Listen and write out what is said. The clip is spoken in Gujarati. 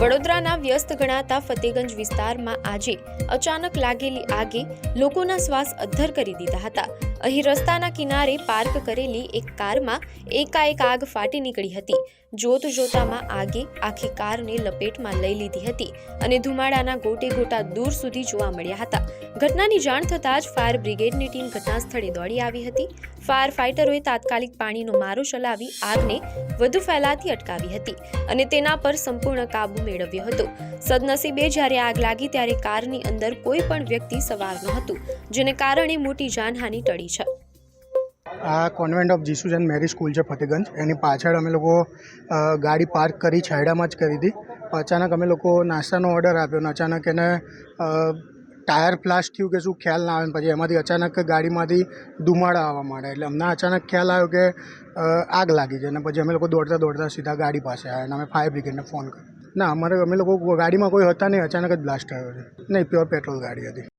વડોદરાના વ્યસ્ત ગણાતા ફતેગંજ વિસ્તારમાં આજે અચાનક લાગેલી આગે લોકોના શ્વાસ અદ્ધર કરી દીધા હતા। અહીં રસ્તાના કિનારે પાર્ક કરેલી એક કારમાં એકાએક આગ ફાટી નીકળી હતી। જોત જોતામાં આગે આખી કારને લપેટમાં લઈ લીધી હતી અને ધુમાડાના ગોટે ગોટા દૂર સુધી જોવા મળ્યા હતા। ઘટનાની જાણ થતાં જ ફાયર બ્રિગેડની ટીમ ઘટના સ્થળે દોડી આવી હતી। ફાયર ફાઇટરોએ તાત્કાલિક પાણીનો મારો ચલાવી આગને વધુ ફેલાતી અટકાવી હતી અને તેના પર સંપૂર્ણ કાબુ મેળવ્યો હતો। સદનસીબે જ્યારે આગ લાગી ત્યારે કારની અંદર કોઈ પણ વ્યક્તિ સવાર ન હતું, જેને કારણે મોટી જાનહાનિ ટળી છે। આ convent of Jesus saint Mary school છે ફતેગંજ, એની પાછળ અમે લોકો ગાડી પાર્ક કરી છાયડામાં જ કરી હતી। અચાનક અમે લોકો નાસ્તાનો ઓર્ડર આપ્યો અને અચાનક એને ટાયર ફ્લાશ થયું કે શું ખ્યાલ ના આવે, પછી એમાંથી અચાનક ગાડીમાંથી ધુમાડા આવવા માંડ્યા। એટલે અમને અચાનક ખ્યાલ આવ્યો કે આગ લાગી છે અને પછી અમે લોકો દોડતા દોડતા સીધા ગાડી પાસે આવ્યા અને અમે ફાયર બ્રિગેડને ફોન કર્યો। ના, અમે લોકો ગાડીમાં કોઈ હતા નહીં, અચાનક જ બ્લાસ્ટ થયો છે। નહીં, પ્યોર પેટ્રોલ ગાડી હતી।